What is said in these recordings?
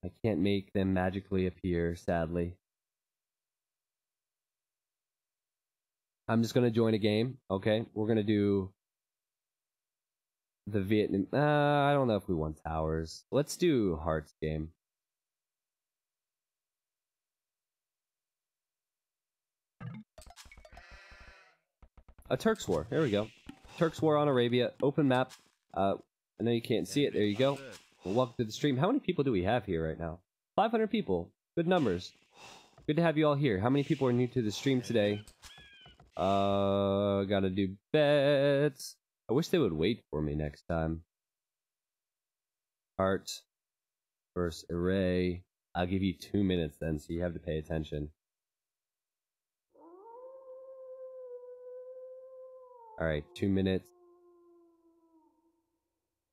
I can't make them magically appear, sadly. I'm just gonna join a game, okay? We're gonna do the Vietnam. I don't know if we want towers. Let's do Hearttt's game. A Turk's War. There we go. Turk's War on Arabia. Open map. I know you can't see it. There you go. Well, welcome to the stream. How many people do we have here right now? 500 people. Good numbers. Good to have you all here. How many people are new to the stream today? Gotta do bets. I wish they would wait for me next time. Hearttt versus Eray. I'll give you 2 minutes then, so you have to pay attention. Alright, 2 minutes.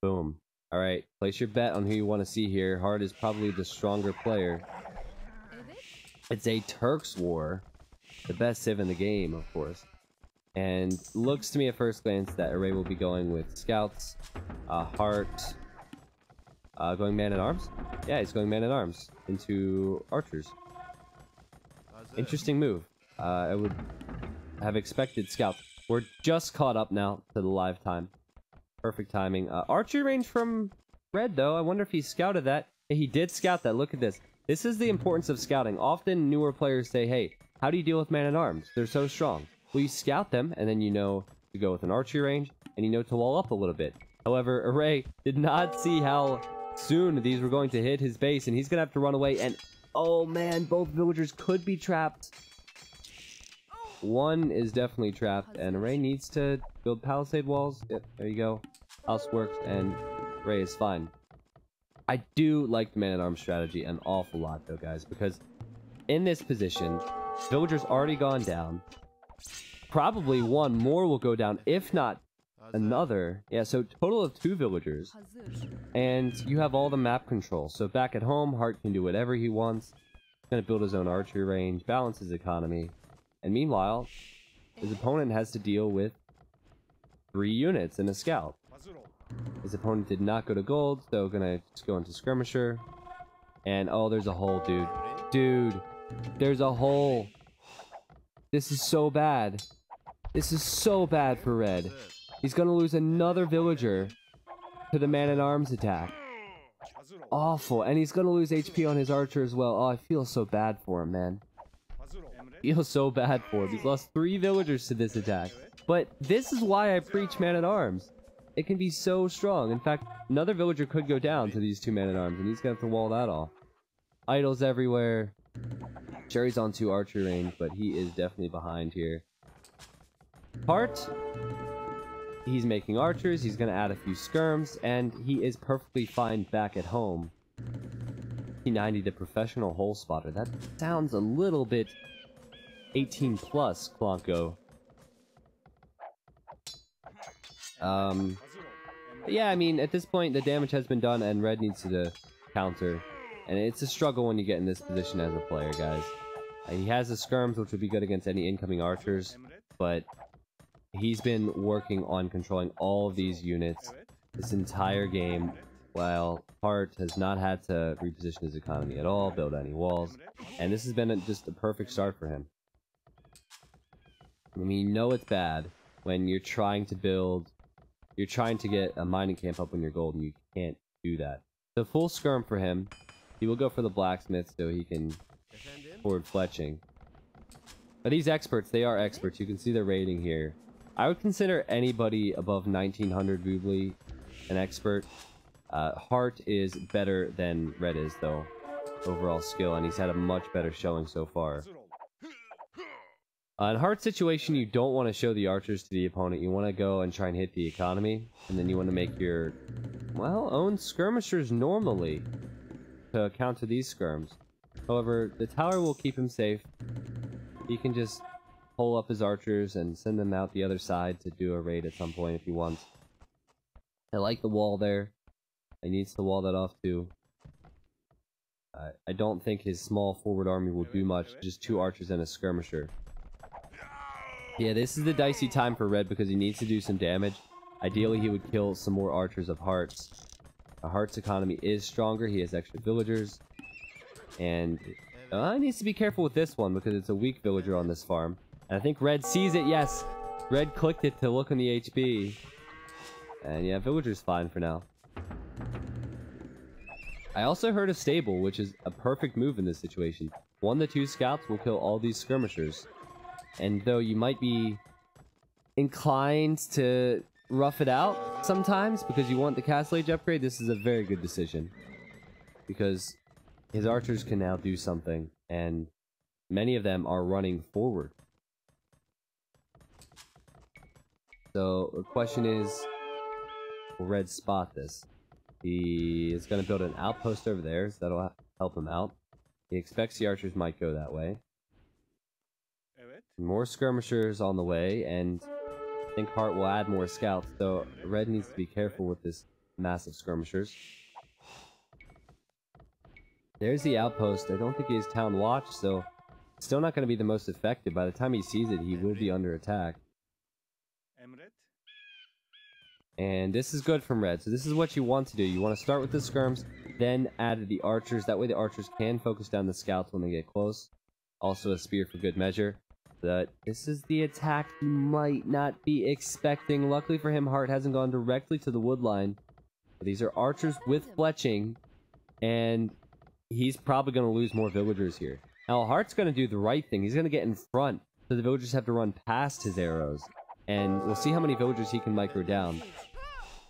Boom. Alright, place your bet on who you want to see here. Hearttt is probably the stronger player. It's a Turk's War. The best civ in the game, of course. And looks to me at first glance that Eray will be going with scouts. Hearttt going man-at-arms? Yeah, he's going man-at-arms into archers. Interesting move. I would have expected scouts. We're just caught up now to the live time. Perfect timing. Archery range from Red, though. I wonder if he scouted that. Hey, he did scout that. Look at this. This is the importance of scouting. Often newer players say, hey, how do you deal with man-at-arms? They're so strong. Well, you scout them, and then you know to go with an archery range, and you know to wall up a little bit. However, Eray did not see how soon these were going to hit his base, and he's going to have to run away, and oh man, both villagers could be trapped. One is definitely trapped, and Eray needs to build palisade walls. Yep, there you go. House works, and Eray is fine. I do like the man-at-arms strategy an awful lot, though, guys, because in this position, villagers already gone down. Probably one more will go down, if not another. Yeah, so total of 2 villagers. And you have all the map control. So back at home, Hearttt can do whatever he wants. He's going to build his own archery range, balance his economy. And meanwhile, his opponent has to deal with 3 units and a scout. His opponent did not go to gold, so gonna just go into skirmisher. And oh, there's a hole, dude. Dude, there's a hole. This is so bad. This is so bad for Red. He's gonna lose another villager to the man-at-arms attack. Awful. And he's gonna lose HP on his archer as well. Oh, I feel so bad for him, man. I feel so bad for him. He's lost 3 villagers to this attack. But this is why I preach man-at-arms. It can be so strong. In fact, another villager could go down to these 2 man-at-arms, and he's gonna have to wall that off. Idols everywhere. Cherry's on 2 archery range, but he is definitely behind here. Hearttt, he's making archers, he's gonna add a few skirms, and he is perfectly fine back at home. P90 the professional hole spotter. That sounds a little bit 18 plus, Klonko. Yeah, I mean, at this point, the damage has been done, and Red needs to counter. And it's a struggle when you get in this position as a player, guys. He has the skirms, which would be good against any incoming archers, but he's been working on controlling all of these units this entire game, while Hearttt has not had to reposition his economy at all, build any walls, and this has been just a perfect start for him. I mean, you know it's bad when you're trying to build, you're trying to get a mining camp up on your gold, and you can't do that. So full skirm for him. He will go for the blacksmith so he can afford fletching. But these experts, they are experts. You can see their rating here. I would consider anybody above 1900 Boobly an expert. Hearttt is better than Red is, though, overall skill, and he's had a much better showing so far. In Heartt's situation, you don't want to show the archers to the opponent. You want to go and try and hit the economy, and then you want to make your, well, own skirmishers normally to counter these skirms. However, the tower will keep him safe. He can just pull up his archers and send them out the other side to do a raid at some point if he wants. I like the wall there. He needs to wall that off too. I don't think his small forward army will do much. Just 2 archers and a skirmisher. Yeah, this is the dicey time for Red because he needs to do some damage. Ideally, he would kill some more archers of Heartt's. Heartt's economy is stronger. He has extra villagers. And he needs to be careful with this one because it's a weak villager on this farm. And I think Red sees it. Yes! Red clicked it to look on the HP. And yeah, villager's fine for now. I also heard a stable, which is a perfect move in this situation. 1 to 2 scouts will kill all these skirmishers. And though you might be inclined to rough it out sometimes because you want the castle age upgrade, this is a very good decision. Because his archers can now do something, and many of them are running forward. So the question is, will Red spot this? He is going to build an outpost over there, so that'll help him out. He expects the archers might go that way. More skirmishers on the way, and I think Hearttt will add more scouts, so Red needs to be careful with this massive skirmishers. There's the outpost. I don't think he has town watch, so it's still not going to be the most effective. By the time he sees it, he will be under attack. And this is good from Red, so this is what you want to do. You want to start with the skirms, then add the archers. That way the archers can focus down the scouts when they get close. Also a spear for good measure. But this is the attack you might not be expecting. Luckily for him, Hearttt hasn't gone directly to the wood line. These are archers with fletching, and he's probably going to lose more villagers here. Now, Heartt's going to do the right thing. He's going to get in front, so the villagers have to run past his arrows. And we'll see how many villagers he can micro down.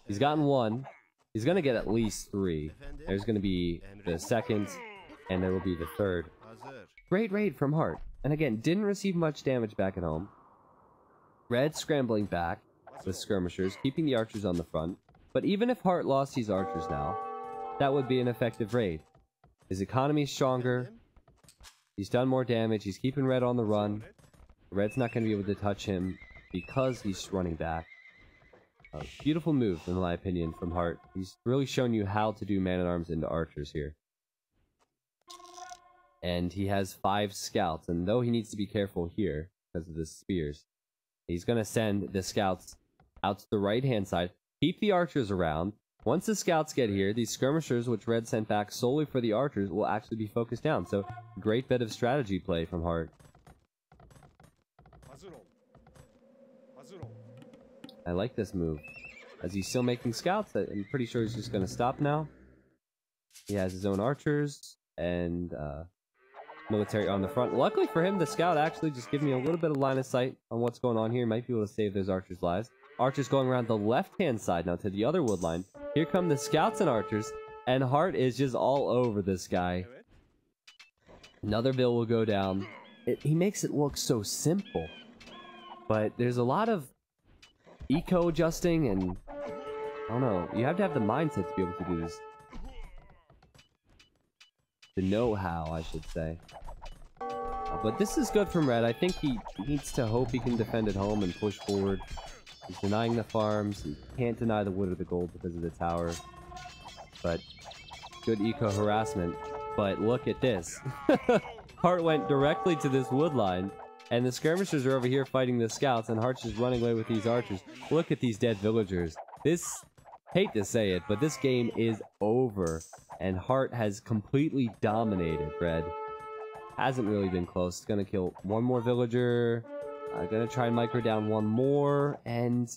He's gotten 1. He's going to get at least 3. There's going to be the second, and there will be the third. Great raid from Hearttt. And again, didn't receive much damage back at home. Red scrambling back with skirmishers, keeping the archers on the front. But even if Hearttt lost these archers now, that would be an effective raid. His economy's stronger. He's done more damage. He's keeping Red on the run. Red's not going to be able to touch him because he's running back. A beautiful move, in my opinion, from Hearttt. He's really shown you how to do man-at-arms into archers here. And he has 5 scouts, and though he needs to be careful here because of the spears, he's going to send the scouts out to the right-hand side, keep the archers around. Once the scouts get here, these skirmishers, which Red sent back solely for the archers, will actually be focused down. So, great bit of strategy play from Hearttt. I like this move. As he's still making scouts, I'm pretty sure he's just going to stop now. He has his own archers, and military on the front. Luckily for him, the scout actually just gave me a little bit of line of sight on what's going on here. Might be able to save those archers' lives. Archers going around the left-hand side now to the other wood line. Here come the scouts and archers, and Hearttt is just all over this guy. Another bill will go down. He makes it look so simple, but there's a lot of eco-adjusting, and I don't know. You have to have the mindset to be able to do this. The know-how, I should say. But this is good from Red. I think he needs to hope he can defend at home and push forward. He's denying the farms. He can't deny the wood or the gold because of the tower. But good eco-harassment. But look at this. Hearttt went directly to this wood line, and the skirmishers are over here fighting the scouts, and Heartt's just running away with these archers. Look at these dead villagers. This, hate to say it, but this game is over. And Hearttt has completely dominated Red. Hasn't really been close. It's gonna kill 1 more villager. Gonna try and micro down 1 more, and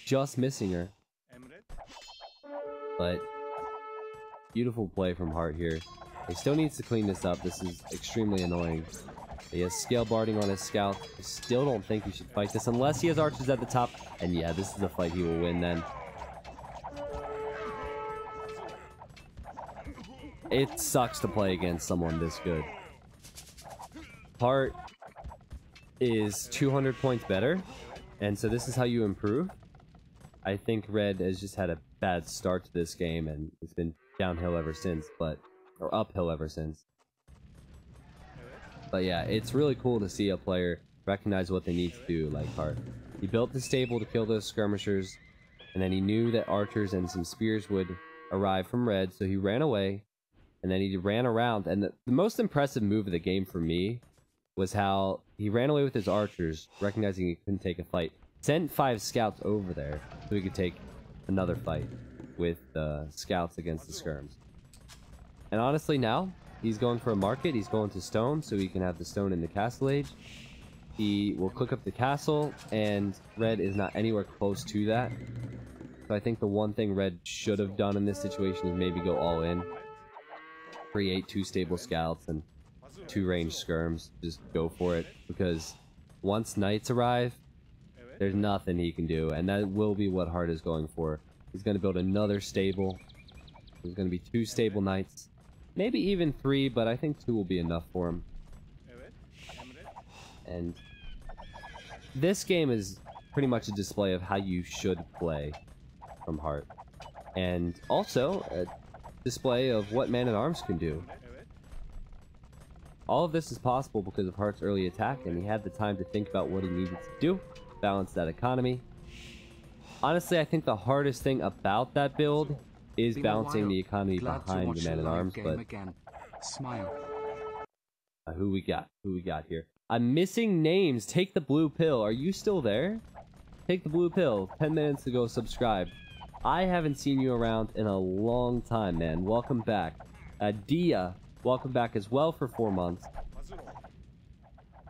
just missing her. But beautiful play from Hearttt here. He still needs to clean this up. This is extremely annoying. He has scale barding on his scout. I still don't think he should fight this unless he has archers at the top. And yeah, this is a fight he will win then. It sucks to play against someone this good. Hearttt is 200 points better, and so this is how you improve. I think Red has just had a bad start to this game, and it's been downhill ever since, or uphill ever since. But yeah, it's really cool to see a player recognize what they need to do like Hearttt. He built the stable to kill those skirmishers, and then he knew that archers and some spears would arrive from Red, so he ran away, and then he ran around, and the most impressive move of the game for me was how he ran away with his archers, recognizing he couldn't take a fight. Sent 5 scouts over there so he could take another fight. with scouts against the skirms. And honestly now, he's going for a market. He's going to stone so he can have the stone in the castle age. He will click up the castle, and red is not anywhere close to that. So I think the one thing red should have done in this situation is maybe go all in. Create 2 stable scouts and 2 ranged skirms. Just go for it, because once knights arrive, there's nothing he can do, and that will be what Hearttt is going for. He's going to build another stable. There's going to be 2 stable knights. Maybe even 3, but I think 2 will be enough for him. And this game is pretty much a display of how you should play from Hearttt. And also a display of what man-at-arms can do. All of this is possible because of Heartt's early attack, and he had the time to think about what he needed to do, balance that economy. Honestly, I think the hardest thing about that build is balancing the economy behind the man-at-arms, but... Smile. Who we got? Who we got here? I'm missing names. Take the blue pill. Are you still there? Take the blue pill. 10 minutes to go subscribe. I haven't seen you around in a long time, man. Welcome back. Dia, welcome back as well for 4 months.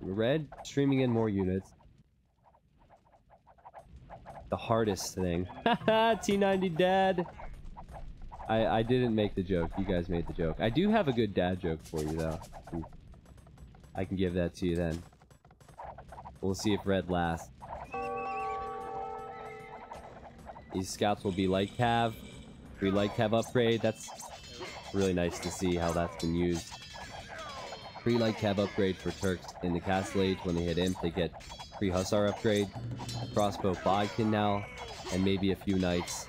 Red, streaming in more units. The hardest thing. Haha, T90 dad. I didn't make the joke. You guys made the joke. I do have a good dad joke for you, though. I can give that to you then. We'll see if red lasts. These scouts will be light cav. Free light cav upgrade. That's really nice to see how that's been used. Free light cav upgrade for Turks in the castle age. When they hit imp, they get free hussar upgrade. Crossbow bodkin now, and maybe a few knights.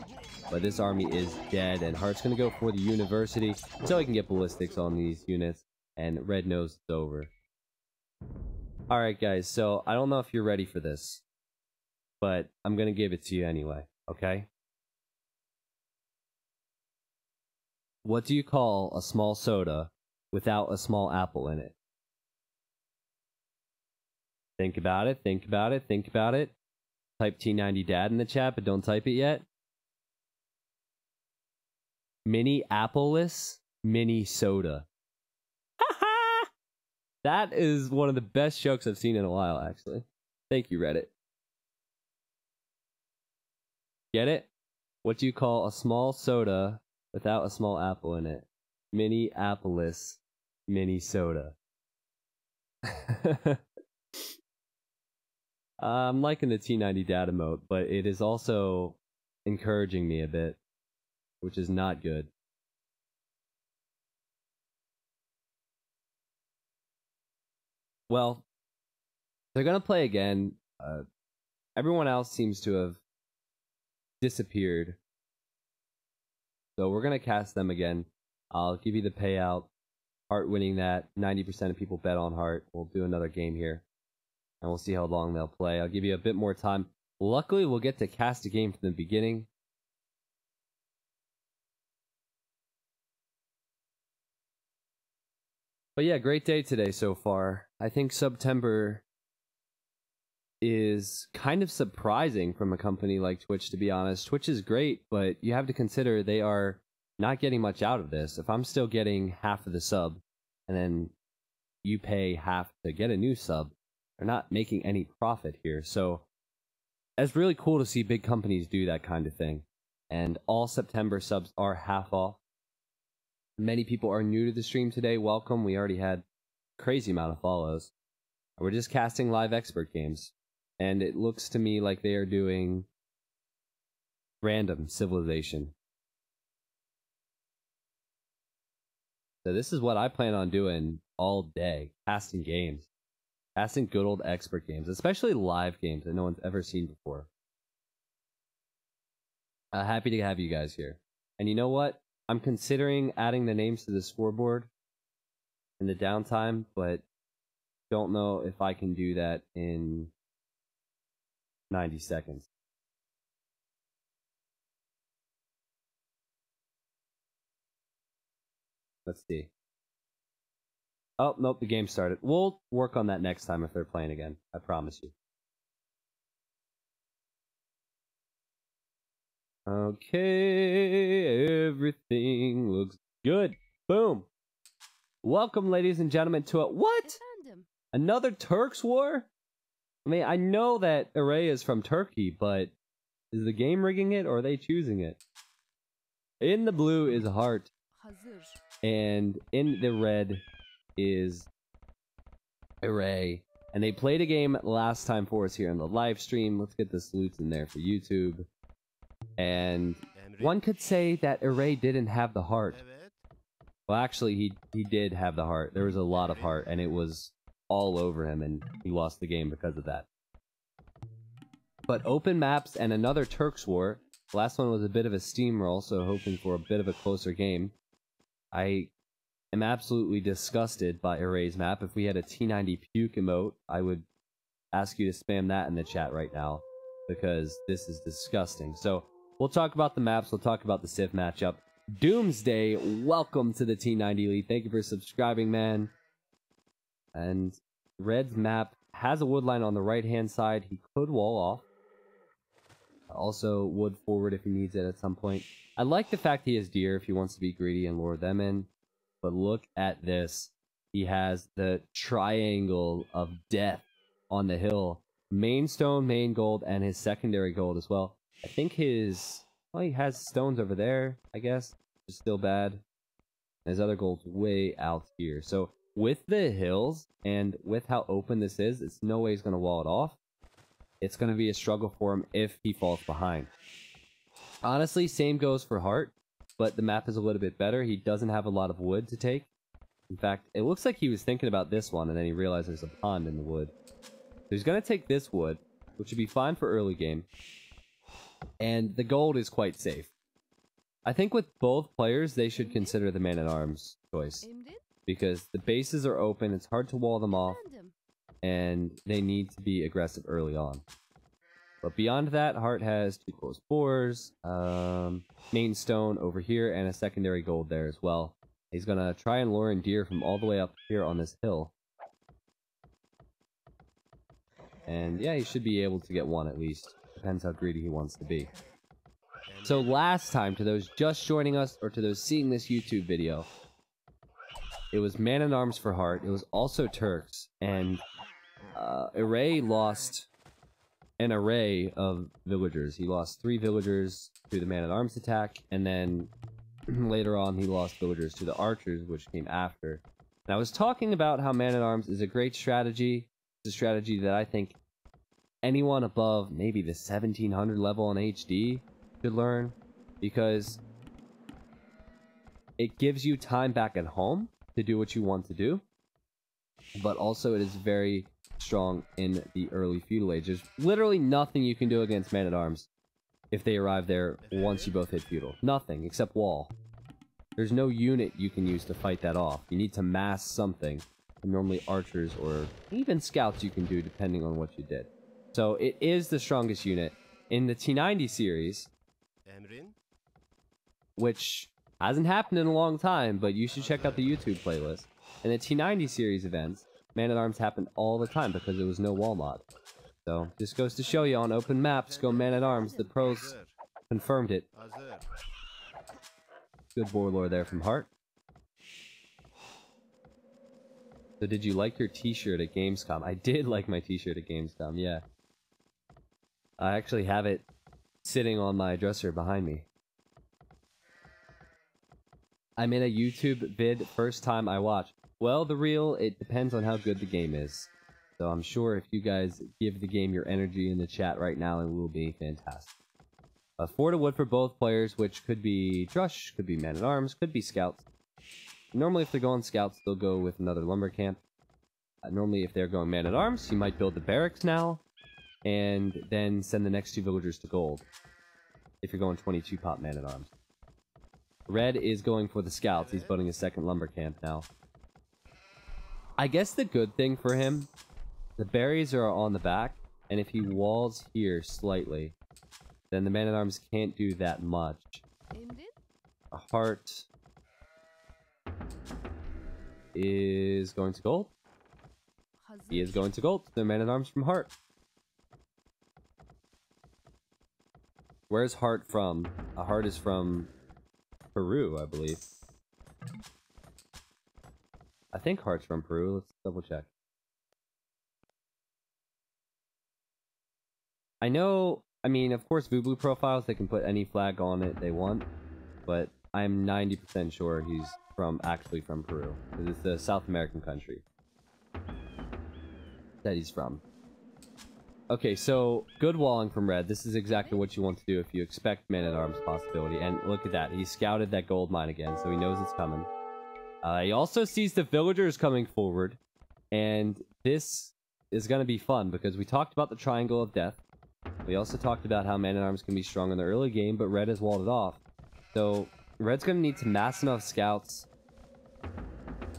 But this army is dead, and Heartt's gonna go for the university so he can get ballistics on these units, and red knows it's over. Alright guys, so I don't know if you're ready for this, but I'm gonna give it to you anyway, okay? What do you call a small soda without a small apple in it? Think about it, think about it, think about it. Type T90 dad in the chat, but don't type it yet. Mini appleless mini soda. That is one of the best jokes I've seen in a while, actually. Thank you, Reddit. Get it? What do you call a small soda without a small apple in it? Mini appleless mini soda. I'm liking the T90 data mode, but it is also encouraging me a bit, which is not good. Well, they're gonna play again. Everyone else seems to have disappeared, so we're gonna cast them again. I'll give you the payout. Hearttt winning that. 90% of people bet on Hearttt. We'll do another game here, and we'll see how long they'll play. I'll give you a bit more time. Luckily, we'll get to cast a game from the beginning. But yeah, great day today so far. I think September is kind of surprising from a company like Twitch, to be honest. Twitch is great, but you have to consider they are not getting much out of this. If I'm still getting half of the sub, and then you pay half to get a new sub, they're not making any profit here. So it's really cool to see big companies do that kind of thing. And all September subs are half off. Many people are new to the stream today. Welcome. We already had a crazy amount of follows. We're just casting live expert games. And it looks to me like they are doing random civilization. So this is what I plan on doing all day. Casting games. Casting good old expert games. Especially live games that no one's ever seen before. Happy to have you guys here. And you know what? I'm considering adding the names to the scoreboard in the downtime, but don't know if I can do that in 90 seconds. Let's see. Oh, nope, the game started. We'll work on that next time if they're playing again. I promise you. Okay, everything looks good. Boom. Welcome, ladies and gentlemen, to a what? Another Turks war? I mean, I know that Eray is from Turkey, but is the game rigging it or are they choosing it? In the blue is Hearttt, and in the red is Eray. And they played a game last time for us here in the live stream. Let's get the salutes in there for YouTube. And one could say that Eray didn't have the heart. Well, actually, he did have the heart. There was a lot of heart, and it was all over him, and he lost the game because of that. But open maps and another Turks war. The last one was a bit of a steamroll, so hoping for a bit of a closer game. I am absolutely disgusted by Eray's map. If we had a T90 puke emote, I would ask you to spam that in the chat right now, because this is disgusting. So we'll talk about the maps, we'll talk about the Civ matchup. Doomsday, welcome to the T90 League. Thank you for subscribing, man. And Red's map has a wood line on the right-hand side. He could wall off. Also, wood forward if he needs it at some point. I like the fact he has deer if he wants to be greedy and lure them in. But look at this. He has the triangle of death on the hill. Main stone, main gold, and his secondary gold as well. I think his... well, he has stones over there, I guess. Which is still bad. His other gold's way out here. So, with the hills, and with how open this is, it's no way he's going to wall it off. It's going to be a struggle for him if he falls behind. Honestly, same goes for Hearttt, but the map is a little bit better. He doesn't have a lot of wood to take. In fact, it looks like he was thinking about this one, and then he realized there's a pond in the wood. So he's going to take this wood, which would be fine for early game. And the gold is quite safe. I think with both players, they should consider the man-at-arms choice. Because the bases are open, it's hard to wall them off, and they need to be aggressive early on. But beyond that, Hearttt has 2 close bores, main stone over here, and a secondary gold there as well. He's gonna try and lure in deer from all the way up here on this hill. And yeah, he should be able to get one at least. Depends how greedy he wants to be. So last time, to those just joining us, or to those seeing this YouTube video, it was man-at-arms for Hearttt. It was also Turks, and Eray lost an array of villagers. He lost 3 villagers to the man-at-arms attack, and then later on he lost villagers to the archers, which came after. And I was talking about how man-at-arms is a great strategy. It's a strategy that I think anyone above maybe the 1700 level on HD should learn, because it gives you time back at home to do what you want to do, but also it is very strong in the early feudal age. There's literally nothing you can do against man-at-arms if they arrive there once you both hit feudal. Nothing, except wall. There's no unit you can use to fight that off. You need to mass something, and normally archers or even scouts you can do depending on what you did. So it is the strongest unit. In the T90 series, which hasn't happened in a long time, but you should check out the YouTube playlist. In the T90 series events, man-at-arms happened all the time because there was no wall mod. So, just goes to show you, on open maps, go man-at-arms. The pros confirmed it. Good warlord there from Hearttt. So did you like your t-shirt at Gamescom? I did like my t-shirt at Gamescom, yeah. I actually have it sitting on my dresser behind me. I made a YouTube vid first time I watched. Well, the real, it depends on how good the game is. So I'm sure if you guys give the game your energy in the chat right now, it will be fantastic. 4 to wood for both players, which could be Drush, could be man-at-arms, could be scouts. Normally if they're going scouts, they'll go with another lumber camp. Normally if they're going man-at-arms, you might build the barracks now, and then send the next 2 villagers to gold. If you're going 22 pop man-at-arms. Red is going for the scouts. He's building a second lumber camp now. I guess the good thing for him, the berries are on the back, and if he walls here slightly, then the man-at-arms can't do that much. A Hearttt is going to gold. He is going to gold. The man-at-arms from Hearttt. Where's Hearttt from? Hearttt is from Peru, I believe. I think Heartt's from Peru. Let's double check. I know, I mean, of course, Vubu profiles, they can put any flag on it they want, but I'm 90% sure he's actually from Peru, because it's a South American country that he's from. Okay, so good walling from Red. This is exactly what you want to do if you expect man-at-arms possibility. And look at that. He scouted that gold mine again, so he knows it's coming. He also sees the villagers coming forward. And this is going to be fun, because we talked about the Triangle of Death. We also talked about how man-at-arms can be strong in the early game, but Red has walled it off. So Red's going to need to mass enough scouts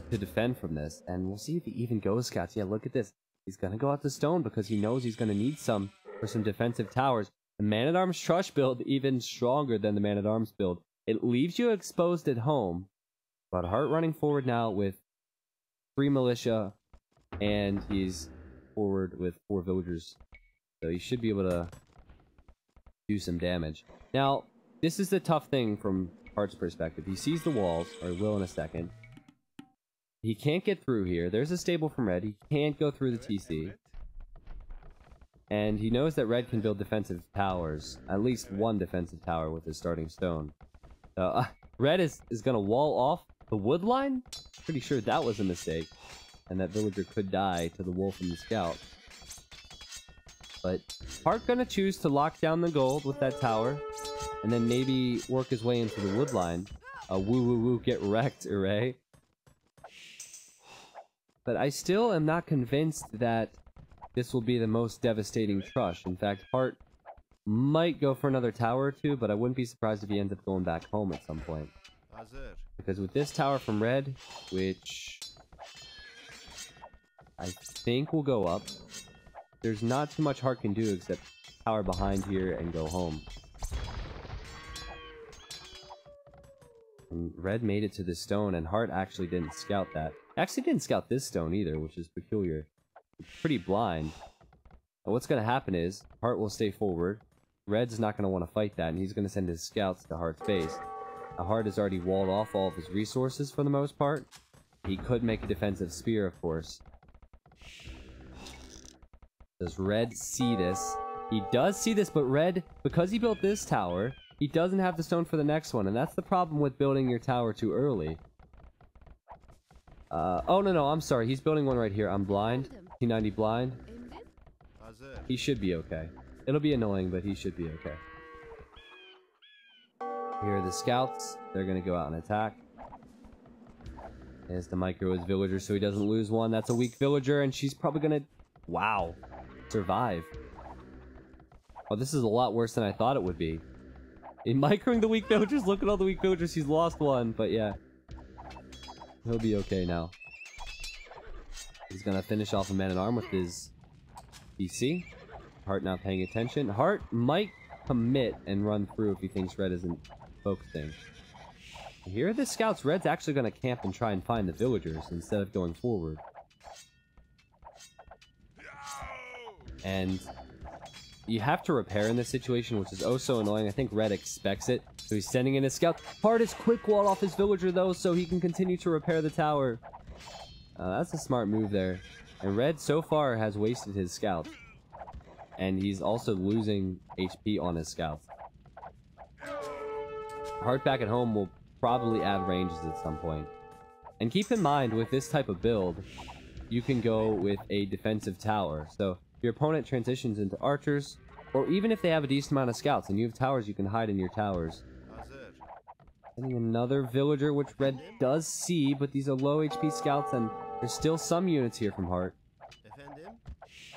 to defend from this. And we'll see if he even goes scouts. Yeah, look at this. He's going to go out to stone because he knows he's going to need some for some defensive towers. The man-at-arms Trush build even stronger than the man-at-arms build. It leaves you exposed at home. But Hearttt running forward now with 3 militia. And he's forward with 4 villagers. So he should be able to do some damage. Now, this is the tough thing from Heartt's perspective. He sees the walls, or he will in a second. He can't get through here. There's a stable from Red. He can't go through the TC. And he knows that Red can build defensive towers. At least one defensive tower with his starting stone. Red is going to wall off the wood line? Pretty sure that was a mistake. And that villager could die to the wolf and the scout. But Hearttt going to choose to lock down the gold with that tower. And then maybe work his way into the wood line. Woo woo woo, get wrecked, Eray. But I still am not convinced that this will be the most devastating Trush. In fact, Hearttt might go for another tower or two, but I wouldn't be surprised if he ends up going back home at some point. Because with this tower from Red, which I think will go up, there's not too much Hearttt can do except tower behind here and go home. And Red made it to the stone, and Hearttt actually didn't scout that. Actually didn't scout this stone either, which is peculiar. It's pretty blind. But what's going to happen is, Hearttt will stay forward. Red's not going to want to fight that, and he's going to send his scouts to Heartt's base. Now, Hearttt has already walled off all of his resources for the most part. He could make a defensive spear, of course. Does Red see this? He does see this, but Red, because he built this tower, he doesn't have the stone for the next one, and that's the problem with building your tower too early. Oh, no, I'm sorry. He's building one right here. I'm blind. T90 blind. He should be okay. It'll be annoying, but he should be okay. Here are the scouts. They're going to go out and attack. There's the micro his villager so he doesn't lose one. That's a weak villager, and she's probably going to... Wow. Survive. Oh, this is a lot worse than I thought it would be. In microing the weak villagers, look at all the weak villagers. He's lost one, but yeah. He'll be okay now. He's gonna finish off a man-at-arm with his PC. Hearttt not paying attention. Hearttt might commit and run through if he thinks Red isn't focusing. Here are the scouts. Red's actually gonna camp and try and find the villagers instead of going forward. And you have to repair in this situation, which is oh so annoying. I think Red expects it, so he's sending in his scout. Hearttt is quick walled off his villager, though, so he can continue to repair the tower. That's a smart move there. And Red, so far, has wasted his scout. And he's also losing HP on his scouts. Hearttt back at home will probably add ranges at some point. And keep in mind, with this type of build, you can go with a defensive tower. So your opponent transitions into archers, or even if they have a decent amount of scouts and you have towers, you can hide in your towers. Sending another villager, which Red does see, but these are low HP scouts, and there's still some units here from Hearttt.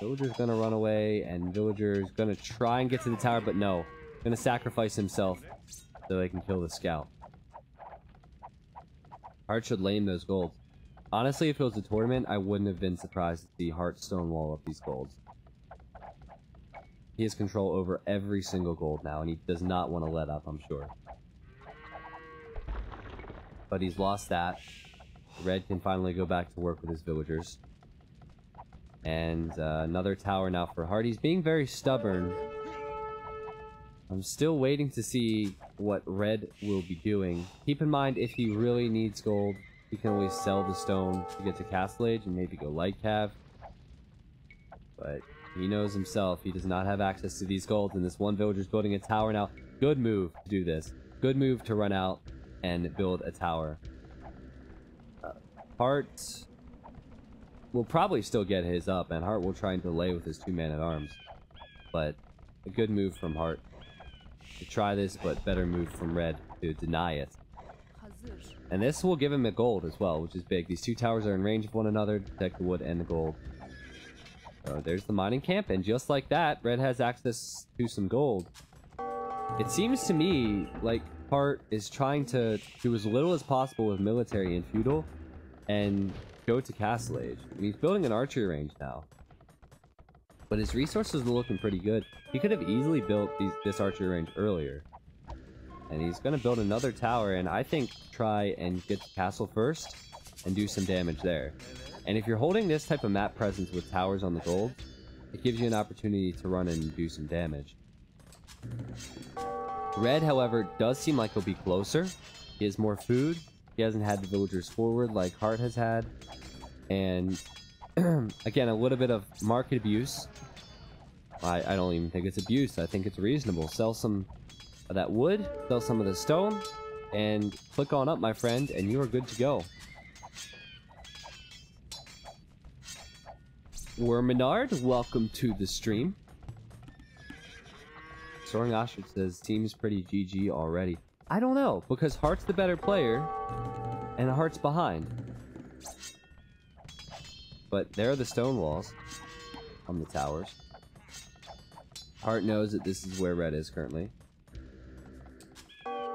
Villager's gonna run away, and Villager's gonna try and get to the tower, but no. Gonna sacrifice himself so they can kill the scout. Hearttt should lane those golds. Honestly, if it was a tournament, I wouldn't have been surprised to see Hearttt stonewall up these golds. He has control over every single gold now, and he does not want to let up, I'm sure. But he's lost that. Red can finally go back to work with his villagers. And another tower now for Hearttt. He's being very stubborn. I'm still waiting to see what red will be doing. Keep in mind, if he really needs gold, he can always sell the stone to get to Castle Age and maybe go light cav. But he knows himself, he does not have access to these golds, and this one villager's building a tower now. Good move to do this. Good move to run out and build a tower. Hearttt will probably still get his up, and Hearttt will try and delay with his 2 man-at-arms. But a good move from Hearttt to try this, but better move from red to deny it. And this will give him a gold as well, which is big. These 2 towers are in range of one another to protect the wood and the gold. So there's the mining camp, and just like that, red has access to some gold. It seems to me like Hearttt is trying to do as little as possible with military and feudal, and go to Castle Age. I mean, he's building an archery range now. But his resources are looking pretty good. He could have easily built this archery range earlier. And he's going to build another tower, and I think try and get to castle first and do some damage there. And if you're holding this type of map presence with towers on the gold, it gives you an opportunity to run and do some damage. Red, however, does seem like he'll be closer. He has more food. He hasn't had the villagers forward like Hearttt has had. And again, a little bit of market abuse. I don't even think it's abuse. I think it's reasonable. Sell some of that wood, sell some of the stone, and click on up, my friend, and you are good to go. Worminard, welcome to the stream. Soaring Ostrich says, team's pretty GG already. I don't know, because Heartt's the better player, and Heartt's behind. But there are the stone walls on the towers. Hearttt knows that this is where red is currently.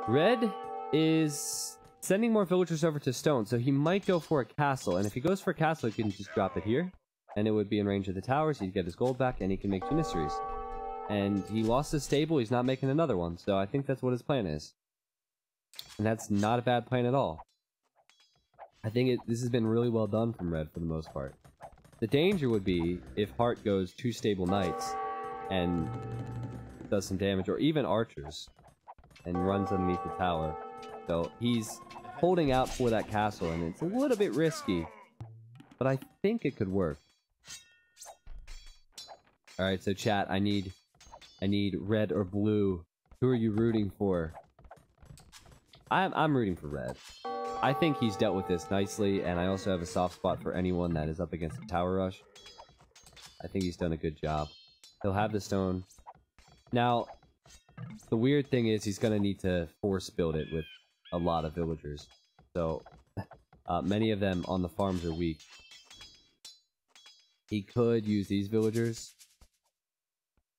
Red is sending more villagers over to stone, so he might go for a castle. And if he goes for a castle, he can just drop it here, and it would be in range of the towers. He'd get his gold back, and he can make Janissaries. And he lost his stable, he's not making another one, so I think that's what his plan is. And that's not a bad plan at all. I think this has been really well done from red for the most part. The danger would be if Hearttt goes 2 stable knights and does some damage, or even archers, and runs underneath the tower. So he's holding out for that castle, and it's a little bit risky, but I think it could work. Alright, so chat, I need red or blue. Who are you rooting for? I'm rooting for red. I think he's dealt with this nicely, and I also have a soft spot for anyone that is up against a tower rush. I think he's done a good job. He'll have the stone. Now, the weird thing is he's going to need to force build it with a lot of villagers. So, many of them on the farms are weak. He could use these villagers.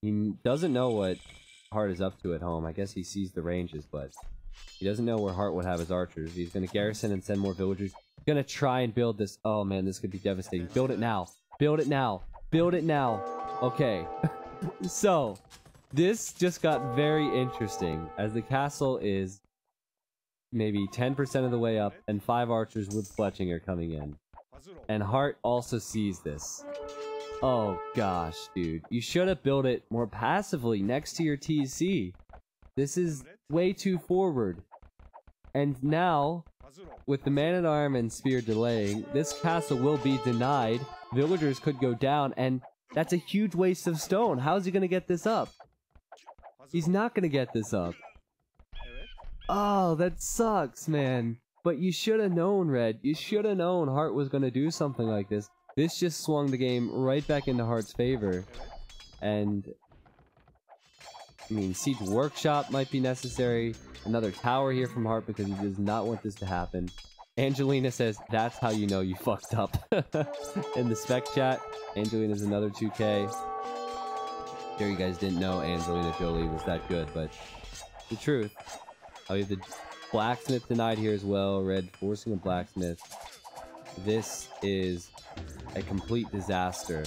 He doesn't know what Hearttt is up to at home. I guess he sees the ranges, but he doesn't know where Hearttt would have his archers. He's going to garrison and send more villagers. He's going to try and build this. Oh man, this could be devastating. Build it now. Build it now. Build it now. Okay. So, this just got very interesting, as the castle is maybe 10% of the way up, and 5 archers with fletching are coming in. And Hearttt also sees this. Oh gosh, dude. You should have built it more passively next to your TC. This is way too forward. And now, with the man-at-arm and spear delaying, this castle will be denied. Villagers could go down, and that's a huge waste of stone. How's he gonna get this up? He's not gonna get this up. Oh, that sucks, man. But you should have known, Red. You should have known Hearttt was gonna do something like this. This just swung the game right back into Heartt's favor. And I mean, Siege Workshop might be necessary. Another tower here from Hearttt because he does not want this to happen. Angelina says, that's how you know you fucked up. In the spec chat, Angelina's another 2K. Sure you guys didn't know Angelina Jolie was that good, but the truth. Oh, you have the blacksmith denied here as well. Red forcing a blacksmith. This is a complete disaster.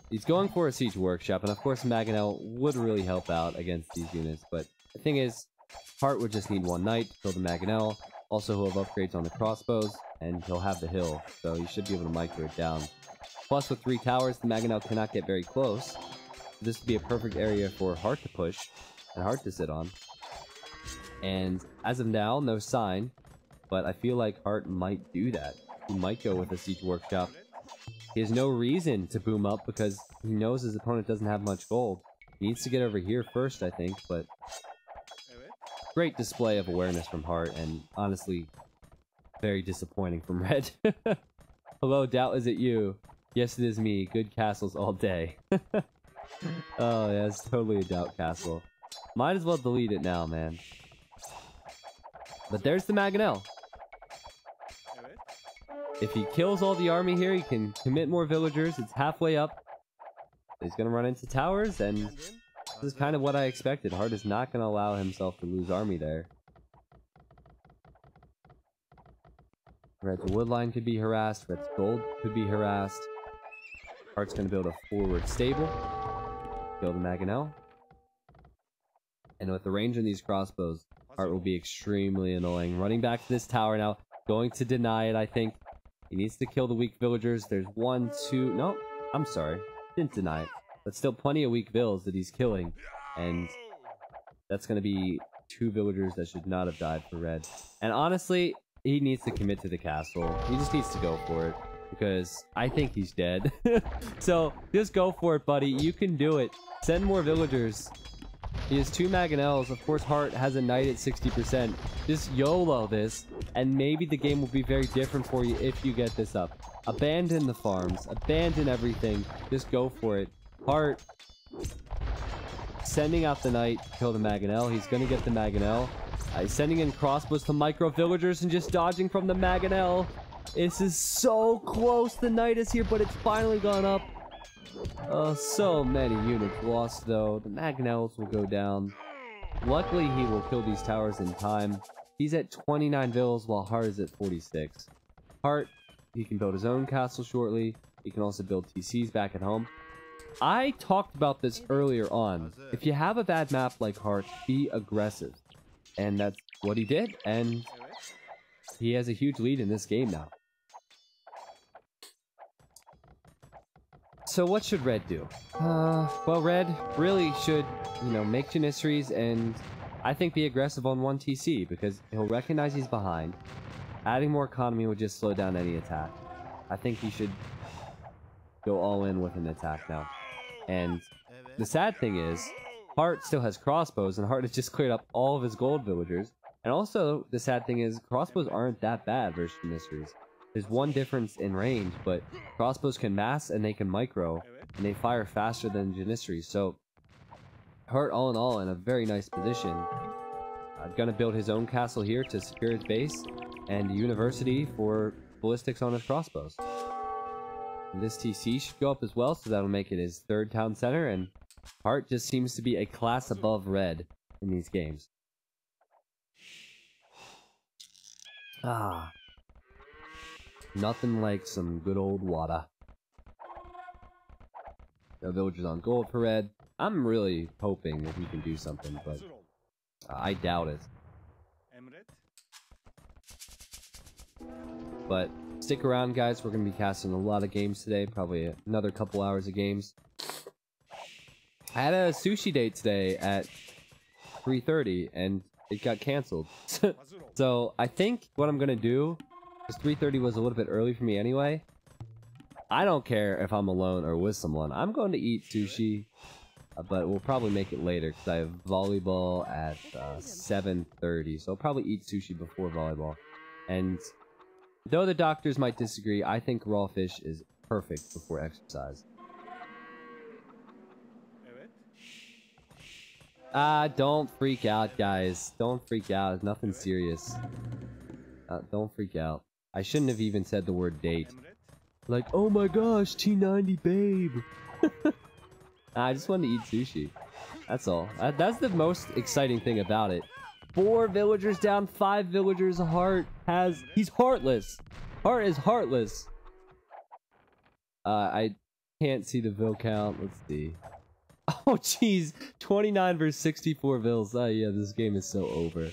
He's going for a siege workshop, and of course Maganel would really help out against these units, but the thing is, Hearttt would just need 1 knight to kill the Maganel. Also, he'll have upgrades on the crossbows, and he'll have the hill, so he should be able to micro it down. Plus, with 3 towers, the Maganel cannot get very close. This would be a perfect area for Hearttt to push, and Hearttt to sit on. And as of now, no sign, but I feel like Hearttt might do that. He might go with a Siege Workshop. He has no reason to boom up because he knows his opponent doesn't have much gold. He needs to get over here first, I think, but great display of awareness from Hearttt, and honestly, very disappointing from Red. Hello, Doubt, is it you? Yes, it is me. Good castles all day. Oh, yeah, it's totally a Doubt castle. Might as well delete it now, man. But there's the Mangonel. If he kills all the army here, he can commit more villagers. It's halfway up. He's gonna run into towers, and this is kind of what I expected. Hearttt is not gonna allow himself to lose army there. Red's wood line could be harassed. Red's gold could be harassed. Heartt's gonna build a forward stable. Kill the Mangonel. And with the range on these crossbows, Hearttt will be extremely annoying. Running back to this tower now. Going to deny it, I think. He needs to kill the weak villagers. There's 1, 2... No, I'm sorry. Didn't deny it. But still plenty of weak vills that he's killing. And that's going to be 2 villagers that should not have died for Red. And honestly, he needs to commit to the castle. He just needs to go for it. Because I think he's dead. So, just go for it, buddy. You can do it. Send more villagers. He has 2 Mangonels. Of course, Hearttt has a knight at 60%. Just YOLO this, and maybe the game will be very different for you if you get this up. Abandon the farms. Abandon everything. Just go for it. Hearttt sending out the knight to kill the Mangonel. He's going to get the Mangonel. He's sending in crossbows to micro villagers and just dodging from the Mangonel. This is so close. The knight is here, but it's finally gone up. So many units lost, though. The Mangonels will go down. Luckily, he will kill these towers in time. He's at 29 vills, while Hearttt is at 46. Hearttt, he can build his own castle shortly. He can also build TCs back at home. I talked about this earlier on. If you have a bad map like Hearttt, be aggressive. And that's what he did, and he has a huge lead in this game now. So what should Red do? Well, Red really should, make Janissaries and I think be aggressive on 1 TC because he'll recognize he's behind. Adding more economy would just slow down any attack. I think he should go all in with an attack now. And the sad thing is, Hearttt still has crossbows and Hearttt has just cleared up all of his gold villagers. And also, the sad thing is, crossbows aren't that bad versus Janissaries. There's one difference in range, but crossbows can mass and they can micro, and they fire faster than Janissaries. So, Hearttt all in all in a very nice position. Gonna build his own castle here to secure his base, and a university for ballistics on his crossbows. And this TC should go up as well, so that'll make it his 3rd town center, and Hearttt just seems to be a class above Red in these games. Nothing like some good old water. No villagers on gold for Red. I'm really hoping that he can do something, but I doubt it. But stick around, guys. We're going to be casting a lot of games today. Probably another couple hours of games. I had a sushi date today at 3:30, and it got canceled. So I think what I'm going to do, because 3:30 was a little bit early for me anyway, I don't care if I'm alone or with someone. I'm going to eat sushi, but we'll probably make it later because I have volleyball at 7:30. So I'll probably eat sushi before volleyball. And though the doctors might disagree, I think raw fish is perfect before exercise. Don't freak out, guys. Don't freak out. It's nothing serious. Don't freak out. I shouldn't have even said the word date. Like, oh my gosh, T90 babe. I just wanted to eat sushi. That's all. That's the most exciting thing about it. 4 villagers down, 5 villagers. Hearttt has... He's heartless. Hearttt is heartless. I can't see the vill count. Let's see. Oh, jeez. 29 versus 64 vills. Oh, yeah, this game is so over.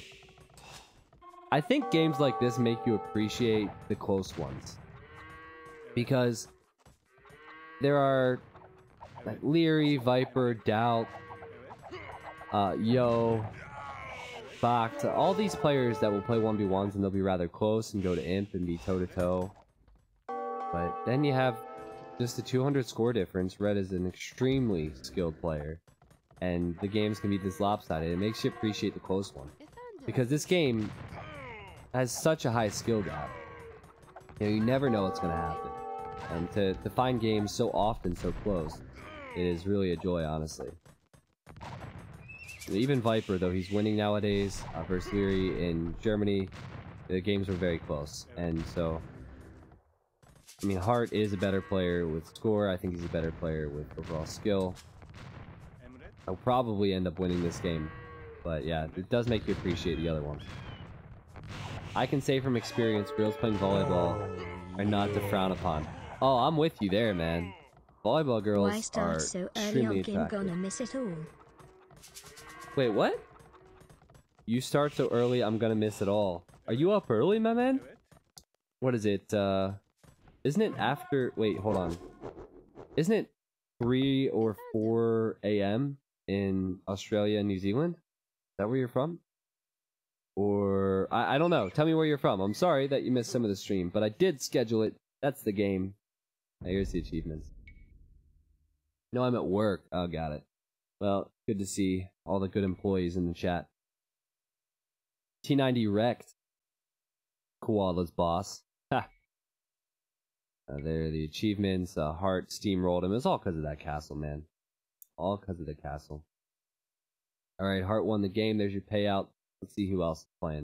I think games like this make you appreciate the close ones. Because there are like Leary, Viper, Doubt, Yo, Bach, all these players that will play 1v1s and they'll be rather close and go to Imp and be toe-to-toe. But then you have just a 200 score difference. Red is an extremely skilled player. And the games can be this lopsided. It makes you appreciate the close one. Because this game has such a high skill gap. You know, you never know what's going to happen. And to find games so often so close, it is really a joy, honestly. Even Viper, though he's winning nowadays, versus Leary in Germany, the games were very close. And so, I mean, Hearttt is a better player with score. I think he's a better player with overall skill. I'll probably end up winning this game. But yeah, it does make you appreciate the other ones. I can say from experience, girls playing volleyball are not to frown upon. Oh, I'm with you there, man. Volleyball girls Why start are so early extremely on game attractive. gonna miss it all? Wait, what? You start so early, I'm gonna miss it all. Are you up early, my man? What is it, isn't it after... Wait, hold on. Isn't it 3 or 4 a.m. in Australia and New Zealand? Is that where you're from? Or... I don't know. Tell me where you're from. I'm sorry that you missed some of the stream, but I did schedule it. That's the game. Now, here's the achievements. No, I'm at work. Oh, got it. Well, good to see all the good employees in the chat. T90 wrecked. Koala's boss. Ha! There are the achievements. Hearttt steamrolled him. It was all because of that castle, man. All because of the castle. Alright, Hearttt won the game. There's your payout. Let's see who else is playing.